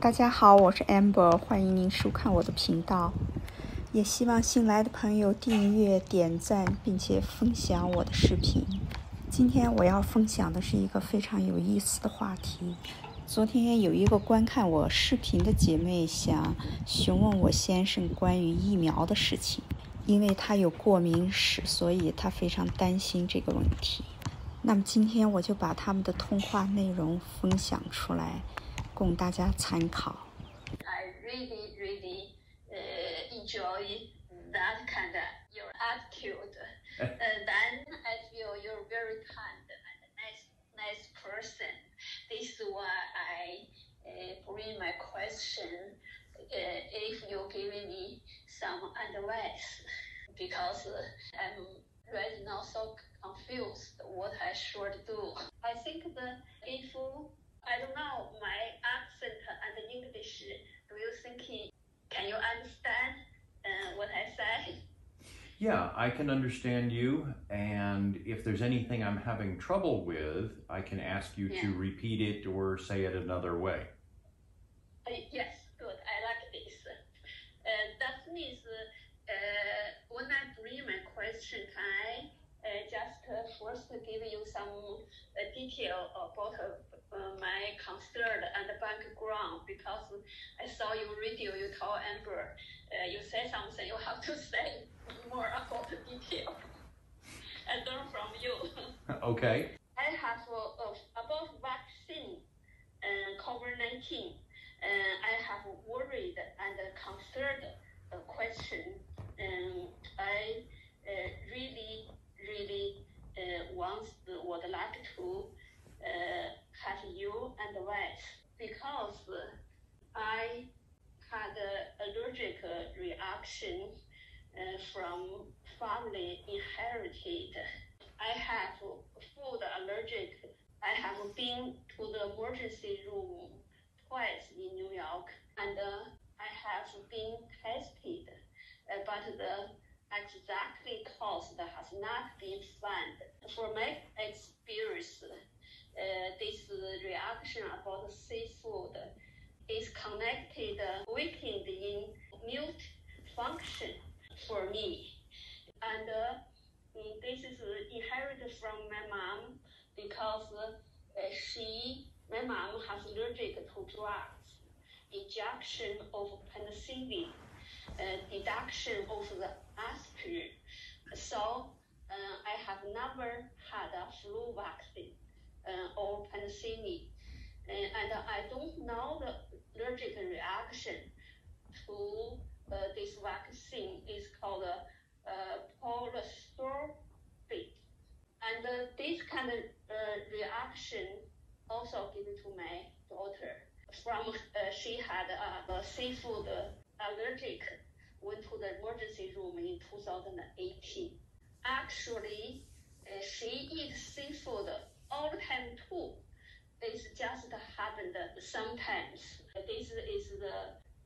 大家好，我是 Amber， 欢迎您收看我的频道，也希望新来的朋友订阅、点赞，并且分享我的视频。今天我要分享的是一个非常有意思的话题。昨天有一个观看我视频的姐妹想询问我先生关于疫苗的事情，因为他有过敏史，所以他非常担心这个问题。那么今天我就把他们的通话内容分享出来，供大家参考。 I really enjoy that kind of your attitude. Then I feel you're very kind and nice person. This is why I bring my question. If you're giving me some advice, because I'm right now so confused what I should do. I think that if I don't know my accent and English, do you think can you understand what I say? Yeah, I can understand you, and if there's anything I'm having trouble with, I can ask you to repeat it or say it another way. Yes, good. I like this. That means when I bring my question, can I just first give you some detail about my concern and background, because I saw your video, you told Amber, you say something, you have to say more about the detail. I learn from you. Okay. I have about vaccine and COVID-19. I have worried and concerned question. I really would like to have your advice, because I had allergic reaction from family inherited. I have food allergic. I have been to the emergency room twice in New York, and I have been tested, but the exactly cause has not been found. For my experience, this reaction about seafood is connected, weakened in immune function for me. And this is inherited from my mom, because my mom has allergic to drugs, injection of penicillin, deduction of the aspirin. So I have never had a flu vaccine or penicillin, and I don't know the allergic reaction to this vaccine is called polystrophy. And this kind of reaction also given to my daughter from she had a seafood allergic, went to the emergency room in 2018. Actually, she eats seafood all the time too. It's just happened sometimes. This is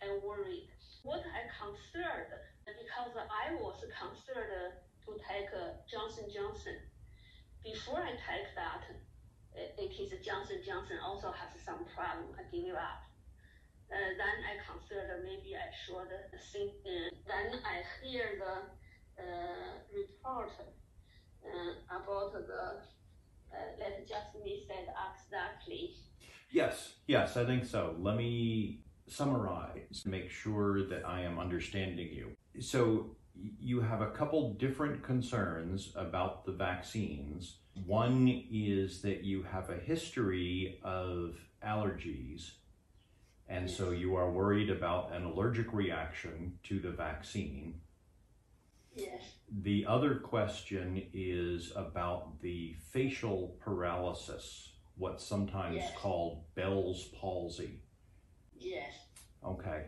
I'm worried. What I concerned, because I was concerned to take Johnson & Johnson. Before I take that, it is Johnson & Johnson also has some problem. I give it up. Then I consider maybe I should think. Then I hear the report about the, let just me say exactly. Yes, I think so. Let me summarize, make sure that I am understanding you. So you have a couple different concerns about the vaccines. One is that you have a history of allergies, and so you are worried about an allergic reaction to the vaccine. Yes. The other question is about the facial paralysis, what's sometimes called Bell's palsy. Yes. Okay.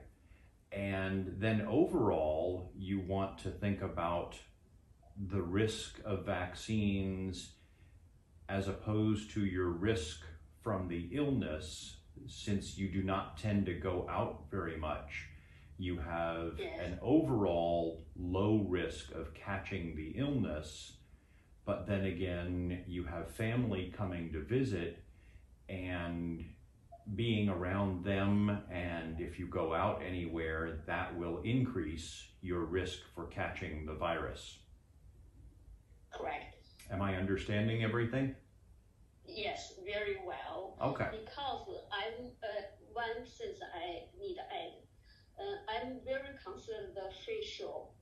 And then overall, you want to think about the risk of vaccines as opposed to your risk from the illness, since you do not tend to go out very much. You have an overall low risk of catching the illness, but then again, you have family coming to visit, and being around them and if you go out anywhere, that will increase your risk for catching the virus. Correct. Am I understanding everything? Yes, very well. Okay. Because I'm one thing I need to add. I'm very concerned the facial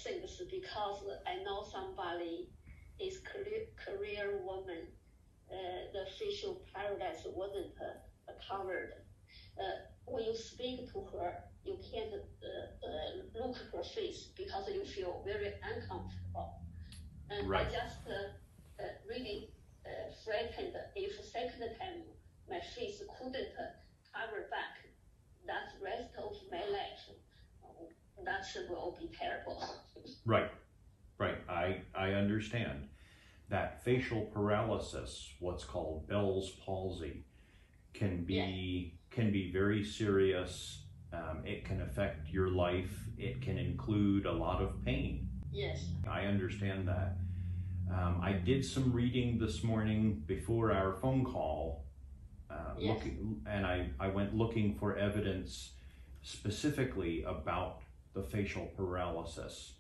things because I know somebody is career woman. The facial paradise wasn't covered. When you speak to her, you can't look at her face because you feel very uncomfortable. And Right. I just really frightened if second time my face couldn't cover back that rest of my life. That will be terrible. Right. I understand. That facial paralysis, what's called Bell's palsy, can be very serious. It can affect your life. It can include a lot of pain. Yes. I understand that. I did some reading this morning before our phone call, Yes. I went looking for evidence specifically about the facial paralysis.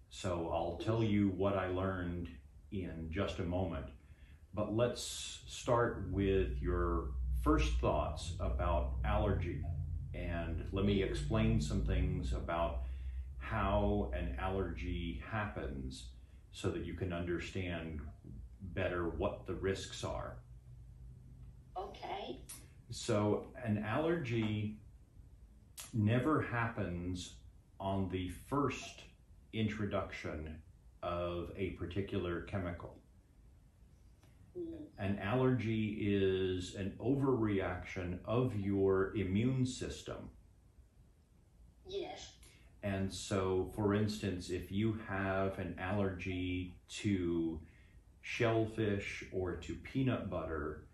So I'll tell you what I learned in just a moment. But let's start with your first thoughts about allergy. And let me explain some things about how an allergy happens so that you can understand better what the risks are. Okay. So an allergy never happens on the first introduction of a particular chemical. An allergy is an overreaction of your immune system. Yes. And so, for instance, if you have an allergy to shellfish or to peanut butter,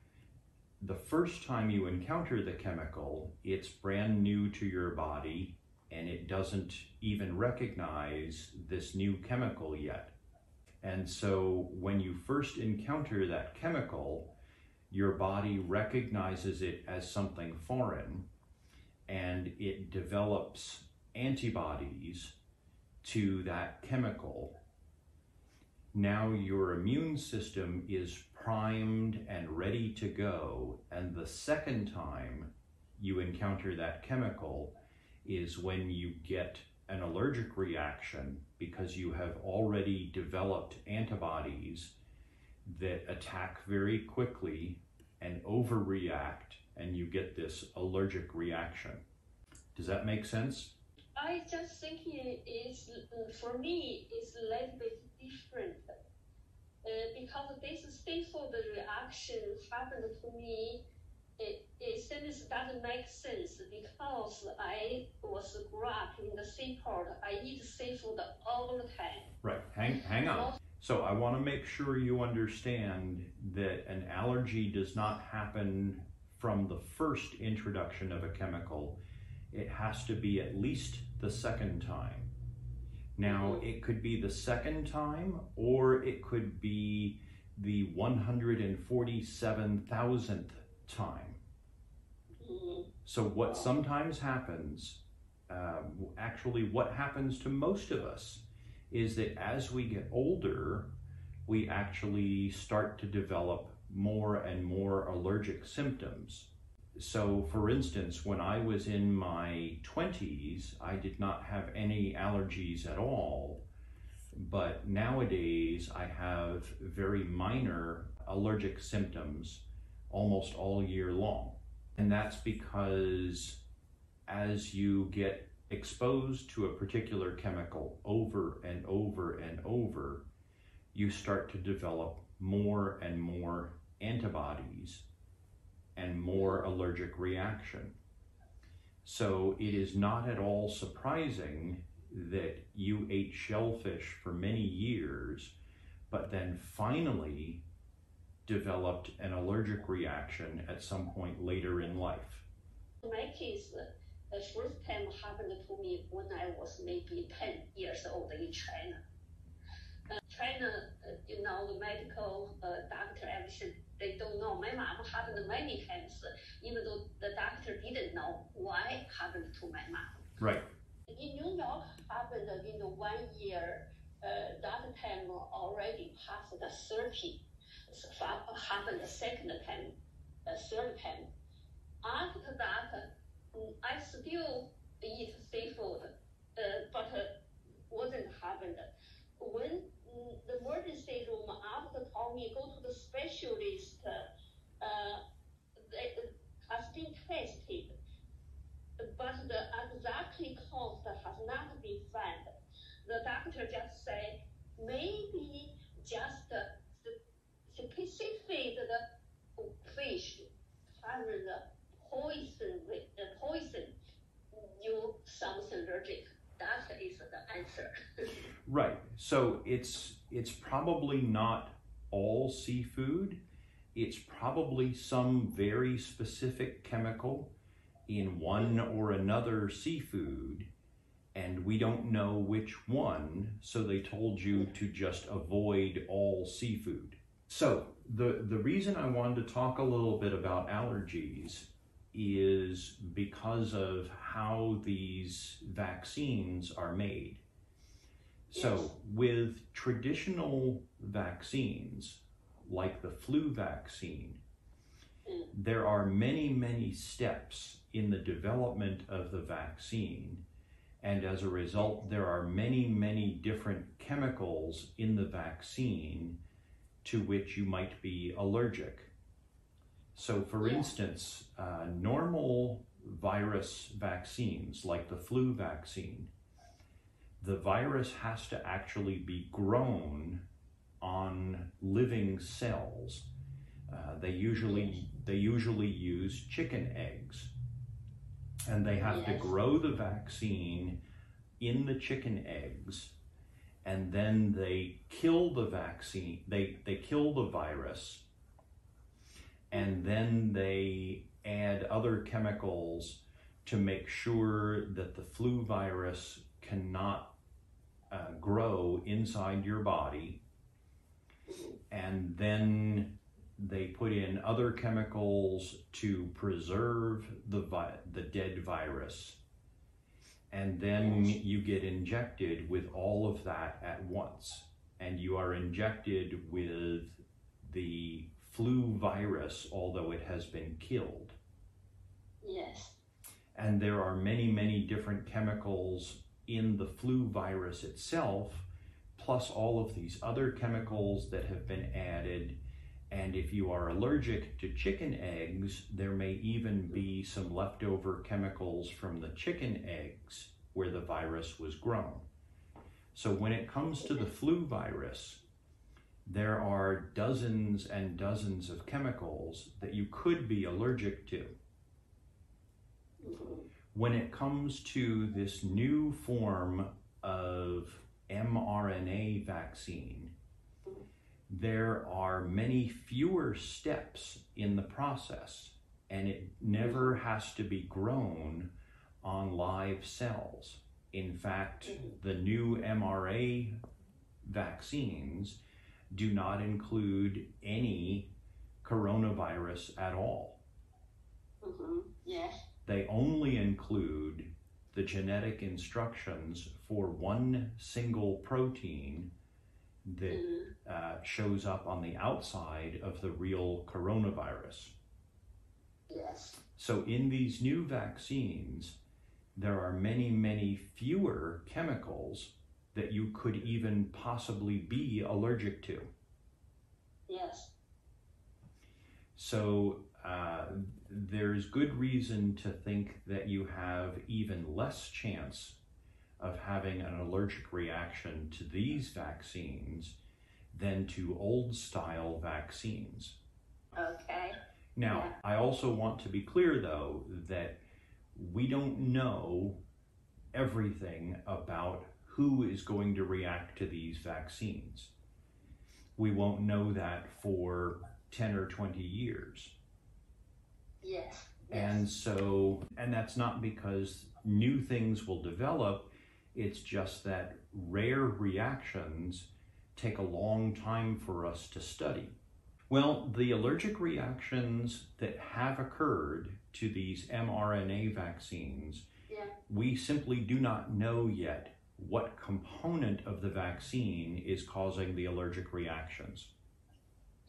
the first time you encounter the chemical, it's brand new to your body and it doesn't even recognize this new chemical yet. And so when you first encounter that chemical, your body recognizes it as something foreign and it develops antibodies to that chemical. Now your immune system is primed and ready to go, and the second time you encounter that chemical is when you get an allergic reaction because you have already developed antibodies that attack very quickly and overreact, and you get this allergic reaction. Does that make sense? I just think it is, for me, it's a little bit different. Because this facial reaction happened to me, it seems doesn't make sense because I was grew up in the seaport. I eat seafood all the time. Right, hang on. So I want to make sure you understand that an allergy does not happen from the first introduction of a chemical. It has to be at least the second time. Now, it could be the second time, or it could be the 147,000th time. So what sometimes happens, actually what happens to most of us, is that as we get older, we actually start to develop more and more allergic symptoms. So for instance, when I was in my 20s, I did not have any allergies at all. But nowadays, I have very minor allergic symptoms almost all year long. And that's because as you get exposed to a particular chemical over and over and over, you start to develop more and more antibodies and more allergic reaction. So it is not at all surprising that you ate shellfish for many years, but then finally developed an allergic reaction at some point later in life. In my case, the first time happened to me when I was maybe 10 years old in China. China, the medical doctor, everything they don't know. My mom happened many times, even though the doctor didn't know why it happened to my mom. Right. In New York, happened in 1 year. That time already past the 30. So happened the second time, third time. After that, I still eat seafood, but wasn't happened. When the emergency room after told me go to the specialist, they has been tested, but the exactly cause has not been found. The doctor just say maybe just specific the fish have the poison you something allergic. That is the answer. Right. So it's probably not all seafood. It's probably some very specific chemical in one or another seafood, and we don't know which one, so they told you to just avoid all seafood. So the reason I wanted to talk a little bit about allergies is because of how these vaccines are made. So with traditional vaccines, like the flu vaccine, there are many, many steps in the development of the vaccine. And as a result, there are many, many different chemicals in the vaccine to which you might be allergic. So for instance, normal virus vaccines, like the flu vaccine, the virus has to actually be grown on living cells. They usually use chicken eggs, and they have to grow the vaccine in the chicken eggs, and then they kill the vaccine, they kill the virus, and then they add other chemicals to make sure that the flu virus cannot grow inside your body. And then they put in other chemicals to preserve the dead virus. And then you get injected with all of that at once. And you are injected with the flu virus, although it has been killed. Yes. And there are many, many different chemicals in the flu virus itself, plus all of these other chemicals that have been added. And if you are allergic to chicken eggs, there may even be some leftover chemicals from the chicken eggs where the virus was grown. So when it comes to the flu virus, there are dozens and dozens of chemicals that you could be allergic to. When it comes to this new form of mRNA vaccine, there are many fewer steps in the process, and it never has to be grown on live cells. In fact, the new mRNA vaccines do not include any coronavirus at all. Yes. They only include the genetic instructions for one single protein that shows up on the outside of the real coronavirus. Yes. So in these new vaccines, there are many, many fewer chemicals that you could even possibly be allergic to. Yes. So there's good reason to think that you have even less chance of having an allergic reaction to these vaccines than to old style vaccines. Okay. Now, I also want to be clear though that we don't know everything about who is going to react to these vaccines. We won't know that for 10 or 20 years. Yes. And that's not because new things will develop, it's just that rare reactions take a long time for us to study. Well, the allergic reactions that have occurred to these mRNA vaccines, we simply do not know yet what component of the vaccine is causing the allergic reactions.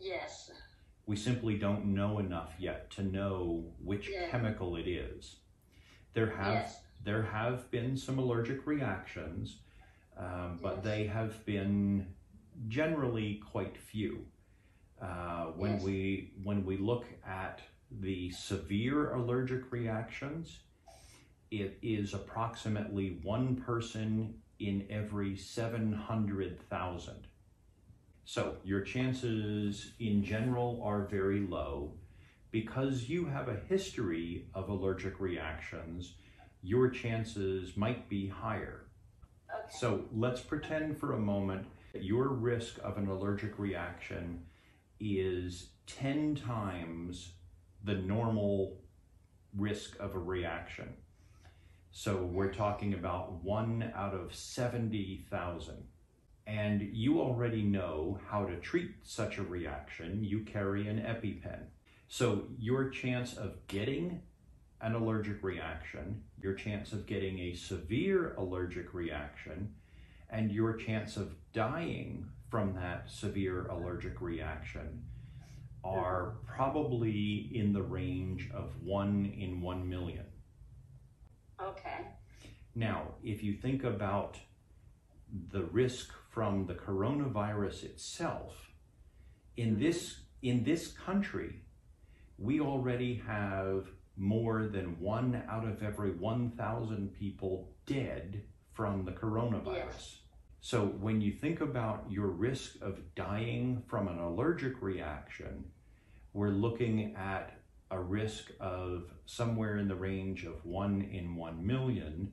Yes. We simply don't know enough yet to know which chemical it is. There have been some allergic reactions, but they have been generally quite few. When we look at the severe allergic reactions, it is approximately 1 person in every 700,000. So your chances in general are very low. Because you have a history of allergic reactions, your chances might be higher. Okay. So let's pretend for a moment that your risk of an allergic reaction is 10 times the normal risk of a reaction. So we're talking about 1 out of 70,000. And you already know how to treat such a reaction. You carry an EpiPen. So your chance of getting an allergic reaction, your chance of getting a severe allergic reaction, and your chance of dying from that severe allergic reaction are probably in the range of 1 in 1 million. Okay. Now, if you think about the risk from the coronavirus itself, in this country, we already have more than 1 out of every 1,000 people dead from the coronavirus. So when you think about your risk of dying from an allergic reaction, we're looking at a risk of somewhere in the range of 1 in 1 million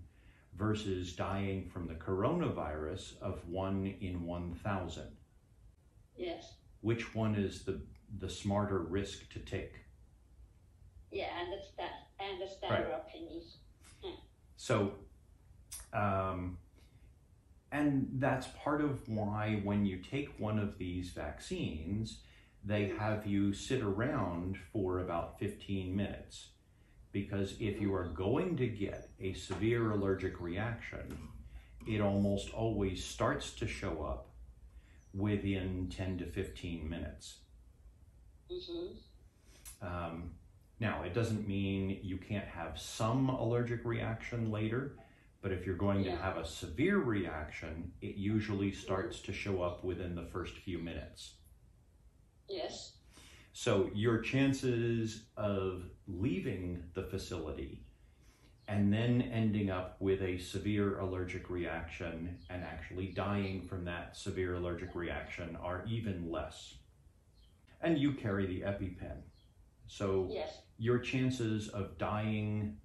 versus dying from the coronavirus of 1 in 1,000. Yes. Which one is the smarter risk to take? Yeah, I understand Right. your opinion. So, and that's part of why when you take one of these vaccines, they have you sit around for about 15 minutes. Because if you are going to get a severe allergic reaction, it almost always starts to show up within 10 to 15 minutes. Now, it doesn't mean you can't have some allergic reaction later, but if you're going to have a severe reaction, it usually starts to show up within the first few minutes. Yes. So your chances of leaving the facility and then ending up with a severe allergic reaction and actually dying from that severe allergic reaction are even less. And you carry the EpiPen. So your chances of dying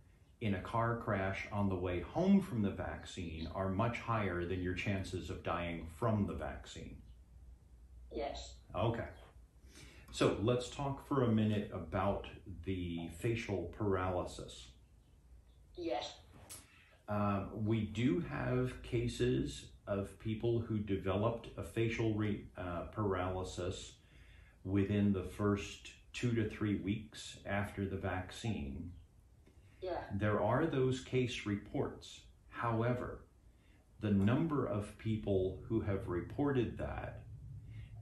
in a car crash on the way home from the vaccine are much higher than your chances of dying from the vaccine. Yes. Okay. So let's talk for a minute about the facial paralysis. Yes. We do have cases of people who developed a facial paralysis within the first 2 to 3 weeks after the vaccine. Yeah. There are those case reports. However, the number of people who have reported that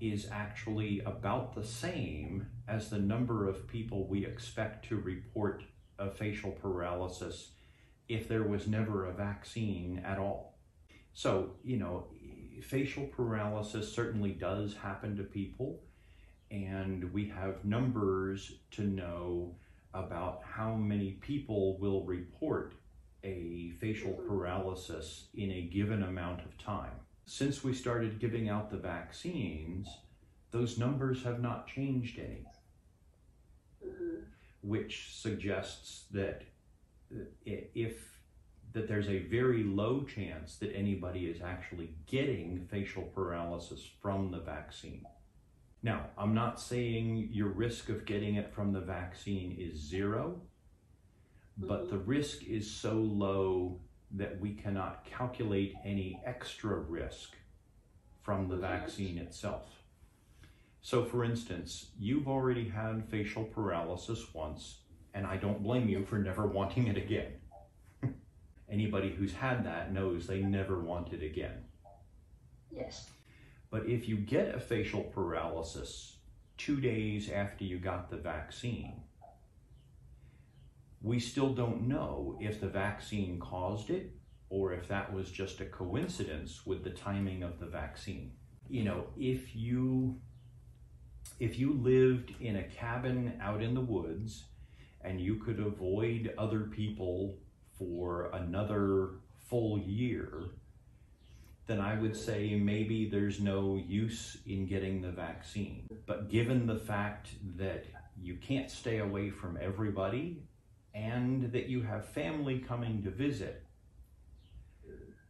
is actually about the same as the number of people we expect to report a facial paralysis if there was never a vaccine at all. So, facial paralysis certainly does happen to people, and we have numbers to know about how many people will report a facial paralysis in a given amount of time. Since we started giving out the vaccines, those numbers have not changed any, which suggests that there's a very low chance that anybody is actually getting facial paralysis from the vaccine. Now, I'm not saying your risk of getting it from the vaccine is 0, but the risk is so low that we cannot calculate any extra risk from the vaccine itself. So for instance, you've already had facial paralysis once, and I don't blame you for never wanting it again. Anybody who's had that knows they never want it again. Yes. But if you get a facial paralysis 2 days after you got the vaccine, we still don't know if the vaccine caused it or if that was just a coincidence with the timing of the vaccine. You know, if you lived in a cabin out in the woods and you could avoid other people for another full year, then I would say maybe there's no use in getting the vaccine. But given the fact that you can't stay away from everybody and that you have family coming to visit,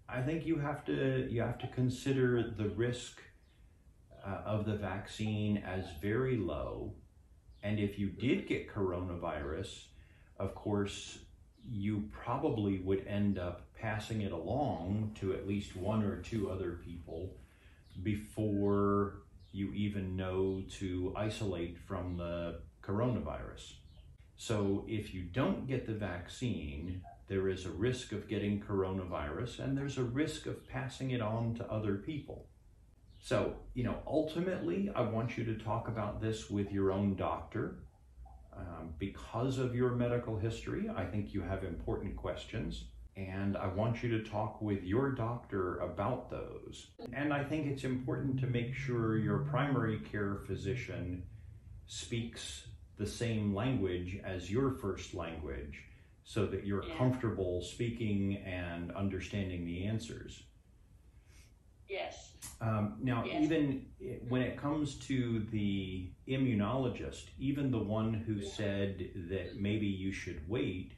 I think you have to consider the risk of the vaccine as very low. And if you did get coronavirus, of course, you probably would end up passing it along to at least 1 or 2 other people before you even know to isolate from the coronavirus. So if you don't get the vaccine, there is a risk of getting coronavirus and there's a risk of passing it on to other people. So, you know, ultimately, I want you to talk about this with your own doctor. Because of your medical history, I think you have important questions, and I want you to talk with your doctor about those. And I think it's important to make sure your primary care physician speaks the same language as your first language so that you're comfortable speaking and understanding the answers. Yes. Now, even when it comes to the immunologist, even the one who said that maybe you should wait,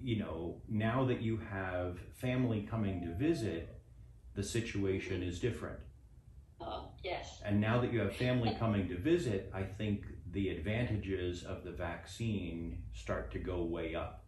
you know, now that you have family coming to visit, the situation is different. Yes. And now that you have family coming to visit, I think the advantages of the vaccine start to go way up.